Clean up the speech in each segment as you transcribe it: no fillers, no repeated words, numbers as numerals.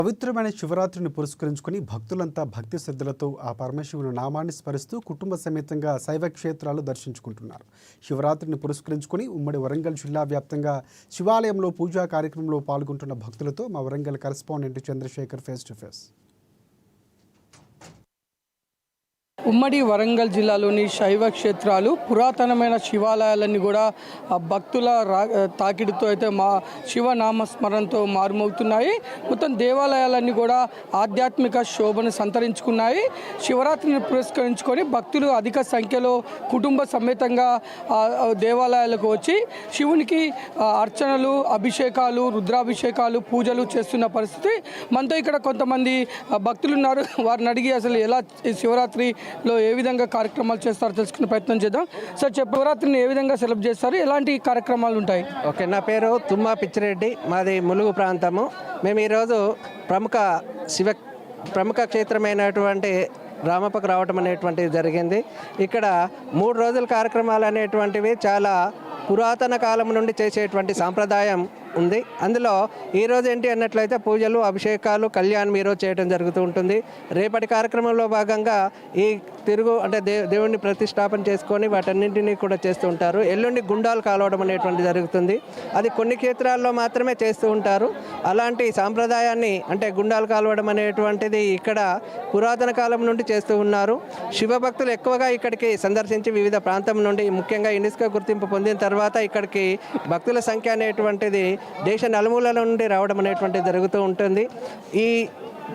పవిత్రమైన శివరాత్రిని పురస్కరించుకుని భక్తులంతా భక్తి శ్రద్ధలతో ఆ పరమశివుని నామాన్ని స్మరిస్తూ కుటుంబ సమేతంగా శైవ క్షేత్రాలు దర్శించుకుంటున్నారు. శివరాత్రిని పురస్కరించుకుని ఉమ్మడి వరంగల్ జిల్లా వ్యాప్తంగా శివాలయంలో పూజా కార్యక్రమంలో పాల్గొంటున్న భక్తులతో మా Warangal correspondent Chandrashekar face to face. ఉమ్మడి వరంగల్ జిల్లాలోని శైవ క్షేత్రాలు పురాతనమైన శివాలయాలన్నీ కూడా భక్తుల తాకిడితో అయితే శివనామస్మరణతో మారుమవుతున్నాయి. మొత్తం దేవాలయాలన్నీ కూడా ఆధ్యాత్మిక శోభను సంతరించుకున్నాయి. శివరాత్రిని పురస్కరించుకొని భక్తులు అధిక సంఖ్యలో కుటుంబ సమేతంగా దేవాలయాలకు వచ్చి శివునికి అర్చనలు, అభిషేకాలు, రుద్రాభిషేకాలు, పూజలు చేస్తున్న పరిస్థితి. మనతో ఇక్కడ కొంతమంది భక్తులు ఉన్నారు. వారిని అడిగి అసలు ఎలా శివరాత్రి లో ఏ విధంగా కార్యక్రమాలు చేస్తారో తెలుసుకునే ప్రయత్నం చేద్దాం. సార్, శివరాత్రిని ఏ విధంగా సెలబ్రేట్ చేస్తారు, ఎలాంటి కార్యక్రమాలు ఉంటాయి? ఓకే, నా పేరు తుమ్మా పిచ్చిరెడ్డి, మాది ములుగు ప్రాంతము. మేము ఈరోజు ప్రముఖ క్షేత్రమైనటువంటి రామప్పకు రావటం అనేటువంటిది జరిగింది. ఇక్కడ 3 రోజుల కార్యక్రమాలు అనేటువంటివి చాలా పురాతన కాలం నుండి చేసేటువంటి సాంప్రదాయం ఉంది. అందులో ఈరోజు ఏంటి అన్నట్లయితే పూజలు, అభిషేకాలు, కళ్యాణం ఈరోజు చేయడం జరుగుతూ ఉంటుంది. రేపటి కార్యక్రమంలో భాగంగా ఈ దేవుడిని ప్రతిష్టాపన చేసుకొని వాటన్నింటినీ కూడా చేస్తూ ఉంటారు. ఎల్లుండి గుండాలు కాలవడం అనేటువంటి జరుగుతుంది. అది కొన్ని క్షేత్రాల్లో మాత్రమే చేస్తూ ఉంటారు. అలాంటి సాంప్రదాయాన్ని అంటే గుండాలు కాలవడం అనేటువంటిది ఇక్కడ పురాతన కాలం నుండి చేస్తూ ఉన్నారు. శివభక్తులు ఎక్కువగా ఇక్కడికి సందర్శించి వివిధ ప్రాంతం నుండి, ముఖ్యంగా యునెస్కో గుర్తింపు పొందిన తర్వాత ఇక్కడికి భక్తుల సంఖ్య అనేటువంటిది దేశ నలుమూలల నుండి రావడం అనేటువంటిది జరుగుతూ ఉంటుంది. ఈ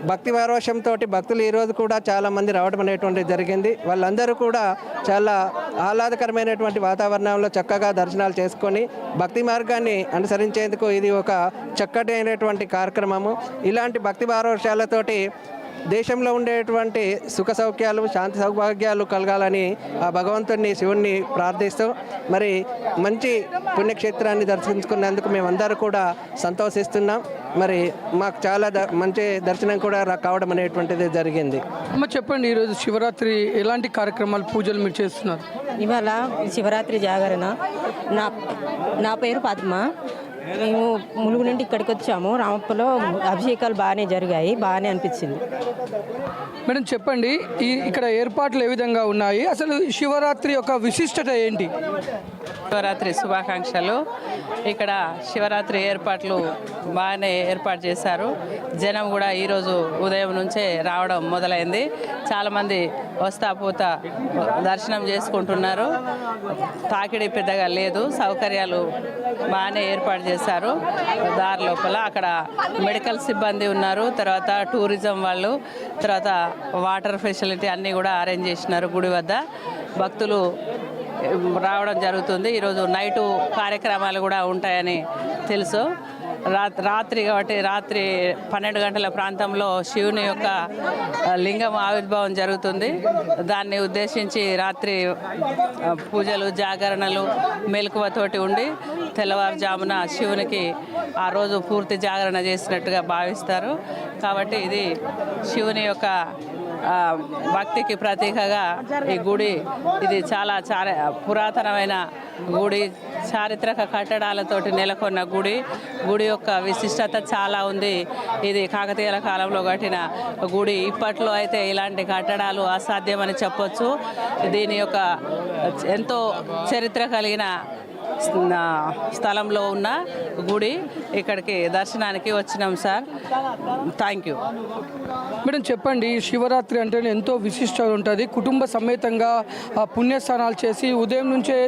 భక్తి పారవశ్యంతో భక్తులు ఈరోజు కూడా చాలామంది రావడం అనేటువంటిది జరిగింది. వాళ్ళందరూ కూడా చాలా ఆహ్లాదకరమైనటువంటి వాతావరణంలో చక్కగా దర్శనాలు చేసుకొని భక్తి మార్గాన్ని అనుసరించేందుకు ఇది ఒక చక్కటి అయినటువంటి కార్యక్రమము. ఇలాంటి భక్తి పారవశ్యాలతోటి దేశంలో ఉండేటువంటి సుఖ సౌఖ్యాలు, శాంతి సౌభాగ్యాలు కలగాలని ఆ భగవంతుడిని, శివుణ్ణి ప్రార్థిస్తూ మరి మంచి పుణ్యక్షేత్రాన్ని దర్శించుకున్నందుకు మేమందరూ కూడా సంతోషిస్తున్నాం. మరి మాకు చాలా మంచి దర్శనం కూడా కావడం అనేటువంటిది జరిగింది. చెప్పండి, ఈరోజు శివరాత్రి ఎలాంటి కార్యక్రమాలు, పూజలు మీరు చేస్తున్నారు? ఇవాళ శివరాత్రి జాగరణ. నా పేరు పద్మ. మేము ములుగు నుండి ఇక్కడికి వచ్చాము. రామప్పలో అభిషేకాలు బాగానే జరిగాయి, బాగానే అనిపించింది. మేడం చెప్పండి, ఇక్కడ ఏర్పాట్లు ఏ విధంగా ఉన్నాయి, అసలు శివరాత్రి యొక్క విశిష్టత ఏంటి? శివరాత్రి శుభాకాంక్షలు. ఇక్కడ శివరాత్రి ఏర్పాట్లు బాగానే ఏర్పాటు చేశారు. జనం కూడా ఈరోజు ఉదయం నుంచే రావడం మొదలైంది. చాలామంది వస్తా పోతా దర్శనం చేసుకుంటున్నారు. తాకిడి పెద్దగా లేదు, సౌకర్యాలు బాగానే ఏర్పాటు చేశారు. దారి లోపల అక్కడ మెడికల్ సిబ్బంది ఉన్నారు, తర్వాత టూరిజం వాళ్ళు, తర్వాత వాటర్ ఫెసిలిటీ అన్నీ కూడా అరేంజ్ చేసినారు. గుడి వద్ద భక్తులు రావడం జరుగుతుంది. ఈరోజు నైటు కార్యక్రమాలు కూడా ఉంటాయని తెలుసు. రాత్రి కాబట్టి రాత్రి 12 గంటల ప్రాంతంలో శివుని యొక్క లింగం ఆవిర్భావం జరుగుతుంది. దాన్ని ఉద్దేశించి రాత్రి పూజలు, జాగరణలు మెలకువతోటి ఉండి తెల్లవారుజామున శివునికి ఆ రోజు పూర్తి జాగరణ చేసినట్టుగా భావిస్తారు. కాబట్టి ఇది శివుని యొక్క భక్తికి ప్రతీకగా ఈ గుడి, ఇది చాలా పురాతనమైన గుడి, చారిత్రక కట్టడాలతోటి నెలకొన్న గుడి. గుడి యొక్క విశిష్టత చాలా ఉంది. ఇది కాకతీయుల కాలంలో కట్టిన గుడి. ఇప్పట్లో అయితే ఇలాంటి కట్టడాలు అసాధ్యమని చెప్పొచ్చు. దీని యొక్క ఎంతో చరిత్ర కలిగిన స్థలంలో ఉన్న గుడి. ఇక్కడికి దర్శనానికి వచ్చినాం సార్. Thank you. మేడం చెప్పండి, శివరాత్రి అంటే ఎంతో విశిష్టత ఉంటుంది. కుటుంబ సమేతంగా పుణ్యస్నానాలు చేసి ఉదయం నుంచే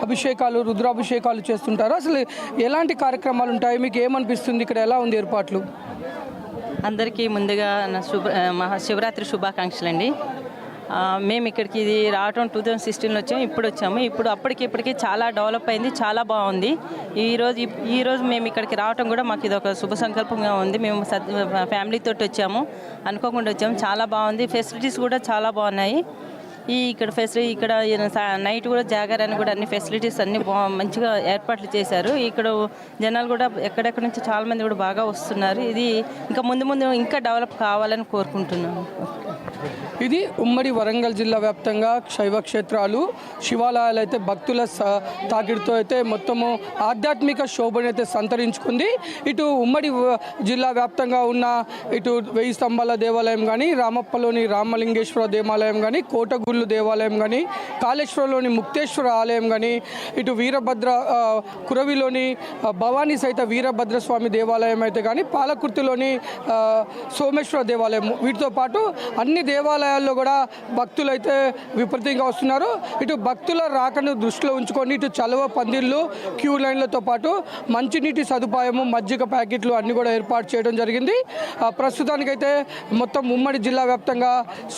అభిషేకాలు, రుద్రాభిషేకాలు చేస్తుంటారు. అసలు ఎలాంటి కార్యక్రమాలు ఉంటాయి, మీకు ఏమనిపిస్తుంది, ఇక్కడ ఎలా ఉంది ఏర్పాట్లు? అందరికీ ముందుగా శివరాత్రి శుభాకాంక్షలు అండి. మేము ఇక్కడికి ఇది రావటం 2016లో వచ్చాము. ఇప్పుడు వచ్చాము. అప్పటికి చాలా డెవలప్ అయింది, చాలా బాగుంది. ఈరోజు మేము ఇక్కడికి రావటం కూడా మాకు ఇది ఒక శుభ సంకల్పంగా ఉంది. మేము ఫ్యామిలీతో వచ్చాము, అనుకోకుండా వచ్చాము. చాలా బాగుంది. ఫెసిలిటీస్ కూడా చాలా బాగున్నాయి. ఇక్కడ నైట్ కూడా జాగరణ కూడా అన్ని ఫెసిలిటీస్ అన్ని మంచిగా ఏర్పాట్లు చేశారు. ఇక్కడ జనాలు కూడా ఎక్కడెక్కడి నుంచి చాలామంది కూడా బాగా వస్తున్నారు. ఇది ఇంకా ముందు ఇంకా డెవలప్ కావాలని కోరుకుంటున్నాను. ఇది ఉమ్మడి వరంగల్ జిల్లా వ్యాప్తంగా శైవ క్షేత్రాలు శివాలయాలు అయితే భక్తుల తాకిడితో అయితే మొత్తము ఆధ్యాత్మిక శోభనైతే సంతరించుకుంది. ఇటు ఉమ్మడి జిల్లా వ్యాప్తంగా ఉన్న ఇటు 1000 స్తంభాల దేవాలయం కానీ, రామప్పలోని రామలింగేశ్వర దేవాలయం కానీ, కోటగుళ్ళు దేవాలయం కానీ, కాళేశ్వరంలోని ముక్తేశ్వర ఆలయం కానీ, ఇటు వీరభద్ర కురవిలోని భవానీ సహిత వీరభద్ర స్వామి దేవాలయం అయితే కానీ, పాలకుర్తిలోని సోమేశ్వర దేవాలయం, వీటితో పాటు అన్ని దేవాలయాల్లో కూడా భక్తులు అయితే విపరీతంగా వస్తున్నారు. ఇటు భక్తుల రాకను దృష్టిలో ఉంచుకొని ఇటు చలువ పందిళ్ళు, క్యూ లైన్లతో పాటు మంచినీటి సదుపాయము, మజ్జిగ ప్యాకెట్లు అన్నీ కూడా ఏర్పాటు చేయడం జరిగింది. ప్రస్తుతానికైతే మొత్తం ఉమ్మడి జిల్లా వ్యాప్తంగా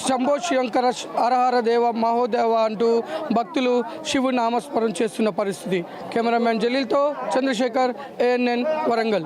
శంభో శంకర హరహర దేవ మహోదేవ అంటూ భక్తులు శివుని నామస్మరణ చేస్తున్న పరిస్థితి. కెమెరామ్యాన్ జలీల్తో చంద్రశేఖర్, ANN వరంగల్.